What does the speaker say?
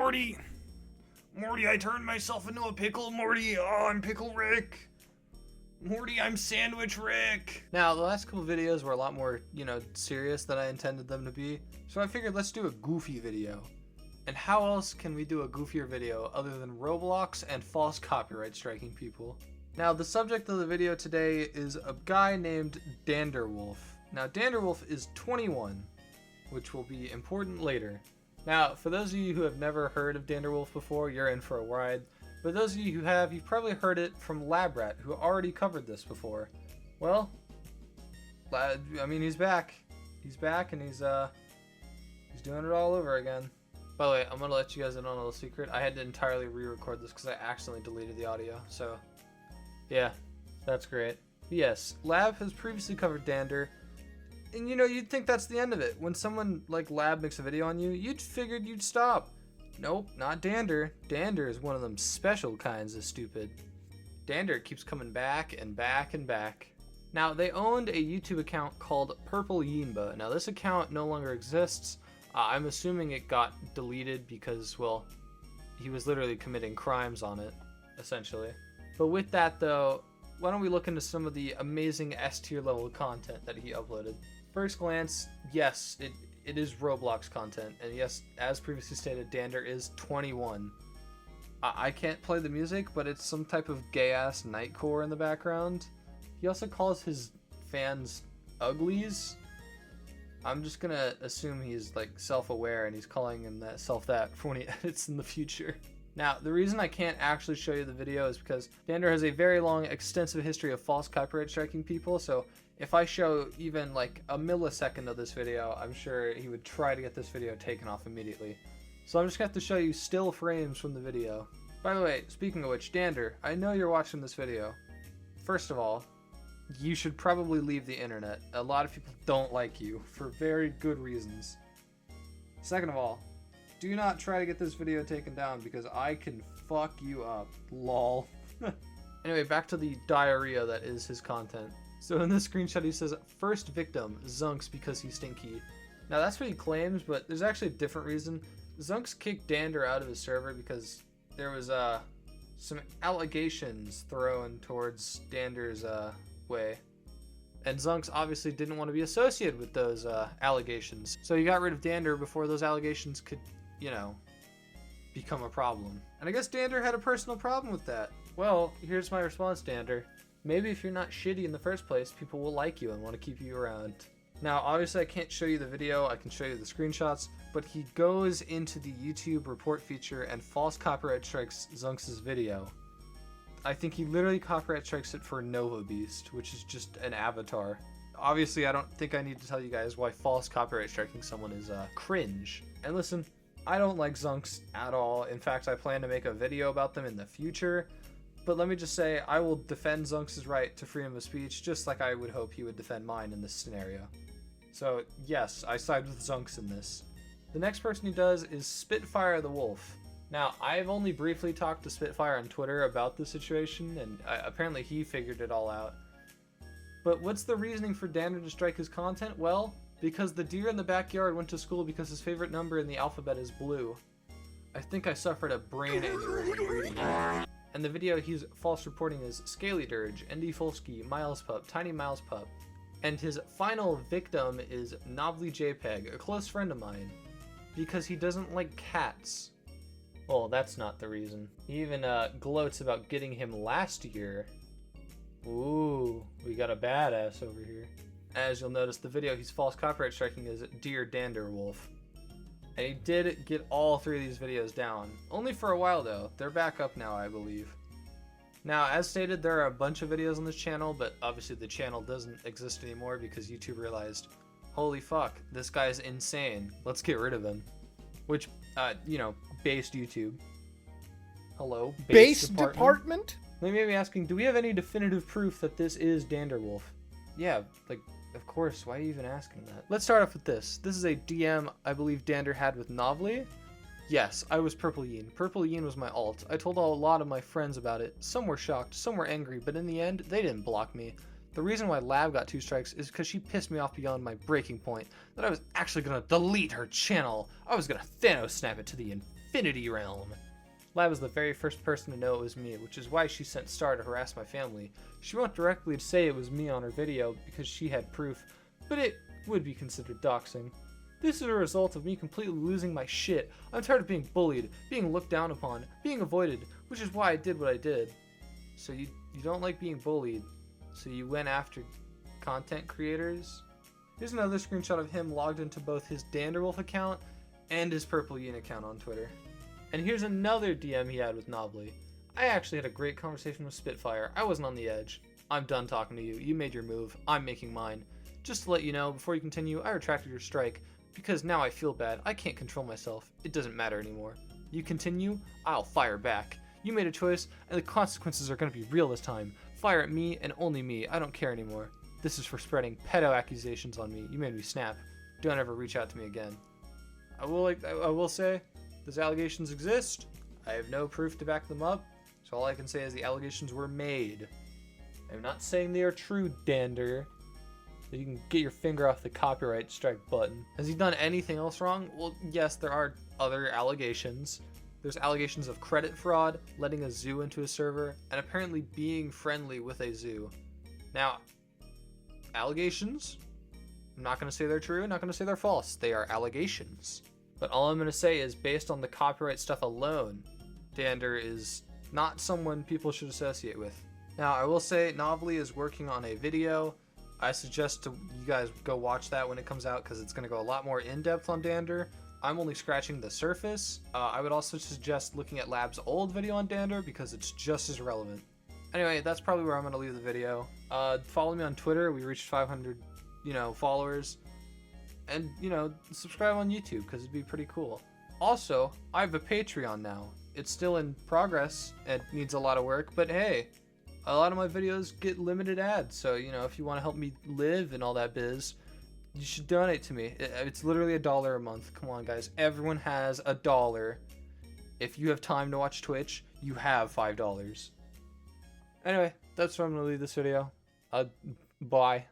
Morty! Morty, I turned myself into a pickle, Morty! Oh, I'm Pickle Rick! Morty, I'm Sandwich Rick! Now, the last couple videos were a lot more, serious than I intended them to be, so I figured let's do a goofy video. And how else can we do a goofier video other than Roblox and false copyright striking people? Now, the subject of the video today is a guy named Dander Woolf. Now, Dander Woolf is 21, which will be important later. Now, for those of you who have never heard of Dander Woolf before, you're in for a ride. But those of you who have, you've probably heard it from Labrat, who already covered this before. Well, he's back. He's back, and he's doing it all over again. By the way, I'm gonna let you guys in on a little secret. I had to entirely re-record this because I accidentally deleted the audio. So, yeah, that's great. But yes, Lab has previously covered Dander. And you'd think that's the end of it. When someone like Lab makes a video on you, you'd figured you'd stop. Nope, not Dander. Dander is one of them special kinds of stupid. Dander keeps coming back and back and back. Now, they owned a YouTube account called Purple Yinba. Now, this account no longer exists. I'm assuming it got deleted because, well, he was literally committing crimes on it, essentially. But with that, though, why don't we look into some of the amazing S-tier level content that he uploaded. First glance, yes, it is Roblox content, and yes, as previously stated, Dander is 21. I can't play the music, but it's some type of gay-ass nightcore in the background. He also calls his fans uglies. I'm just gonna assume he's like self-aware and he's calling himself that for when he edits in the future. Now, the reason I can't actually show you the video is because Dander has a very long, extensive history of false copyright striking people, so if I show even like a millisecond of this video, I'm sure he would try to get this video taken off immediately. So I'm just gonna have to show you still frames from the video. By the way, speaking of which, Dander, I know you're watching this video. First of all, you should probably leave the internet. A lot of people don't like you, for very good reasons. Second of all, do not try to get this video taken down because I can fuck you up. Lol. Anyway, back to the diarrhea that is his content. So in this screenshot he says, first victim, Zunks because he's stinky. Now that's what he claims, but there's actually a different reason. Zunks kicked Dander out of his server because there was some allegations thrown towards Dander's way. And Zunks obviously didn't want to be associated with those allegations. So he got rid of Dander before those allegations could, become a problem. And I guess Dander had a personal problem with that. Well, here's my response, Dander. Maybe if you're not shitty in the first place, people will like you and want to keep you around. Now, obviously I can't show you the video, I can show you the screenshots, but he goes into the YouTube report feature and false copyright strikes Zunks' video. I think he literally copyright strikes it for Nova Beast, which is just an avatar. Obviously, I don't think I need to tell you guys why false copyright striking someone is cringe. And listen, I don't like Zunks at all. In fact, I plan to make a video about them in the future. But let me just say, I will defend Zunks' right to freedom of speech, just like I would hope he would defend mine in this scenario. So yes, I side with Zunks in this. The next person he does is Spitfire the Wolf. Now, I've only briefly talked to Spitfire on Twitter about the situation, and apparently he figured it all out. But what's the reasoning for Dander to strike his content? Well, because the deer in the backyard went to school because his favorite number in the alphabet is blue. I think I suffered a brain aneurysm reading that. And the video he's false reporting is Scaly Dirge, ND Folsky, Miles Pup, Tiny Miles Pup. And his final victim is Novely JPEG, a close friend of mine, because he doesn't like cats. Well, that's not the reason. He even gloats about getting him last year. Ooh, we got a badass over here. As you'll notice, the video he's false copyright striking is Dear Dander Wolf. And he did get all three of these videos down. Only for a while though. They're back up now, I believe. Now, as stated, there are a bunch of videos on this channel, but obviously the channel doesn't exist anymore because YouTube realized, holy fuck, this guy's insane. Let's get rid of him. Which, based YouTube. Hello, base department? They may be asking, do we have any definitive proof that this is Dander Wolf? Yeah, of course, why are you even asking that? Let's start off with this. This is a DM I believe Dander had with Novely. Yes, I was Purple Yin. Purple Yin was my alt. I told a lot of my friends about it. Some were shocked, some were angry, but in the end, they didn't block me. The reason why Lab got 2 strikes is because she pissed me off beyond my breaking point, that I was actually gonna delete her channel. I was gonna Thanos snap it to the Infinity Realm. Lab was the very first person to know it was me, which is why she sent Star to harass my family. She won't directly say it was me on her video because she had proof, but it would be considered doxing. This is a result of me completely losing my shit. I'm tired of being bullied, being looked down upon, being avoided, which is why I did what I did. So you don't like being bullied, so you went after content creators? Here's another screenshot of him logged into both his Dander Woolf account and his Purple Yin account on Twitter. And here's another DM he had with Nobly. I actually had a great conversation with Spitfire. I wasn't on the edge. I'm done talking to you. You made your move. I'm making mine. Just to let you know, before you continue, I retracted your strike, because now I feel bad. I can't control myself. It doesn't matter anymore. You continue, I'll fire back. You made a choice, and the consequences are going to be real this time. Fire at me and only me. I don't care anymore. This is for spreading pedo accusations on me. You made me snap. Don't ever reach out to me again. I will say, those allegations exist. I have no proof to back them up, so all I can say is the allegations were made. I'm not saying they are true, Dander. So you can get your finger off the copyright strike button. Has he done anything else wrong? Well, yes, there are other allegations. There's allegations of credit fraud, letting a zoo into a server, and apparently being friendly with a zoo. Now, allegations? I'm not going to say they're true, I'm not going to say they're false. They are allegations. But all I'm going to say is, based on the copyright stuff alone, Dander is not someone people should associate with. Now, I will say, Novely is working on a video. I suggest you guys go watch that when it comes out, because it's going to go a lot more in-depth on Dander. I'm only scratching the surface. I would also suggest looking at Lab's old video on Dander, because it's just as relevant. Anyway, that's probably where I'm going to leave the video. Follow me on Twitter. We reached 500, followers. And, subscribe on YouTube, because it'd be pretty cool. Also, I have a Patreon now. It's still in progress and needs a lot of work, but hey, a lot of my videos get limited ads, so, if you want to help me live and all that biz, you should donate to me. It's literally $1 a month. Come on, guys. Everyone has $1. If you have time to watch Twitch, you have $5. Anyway, that's where I'm going to leave this video. Bye.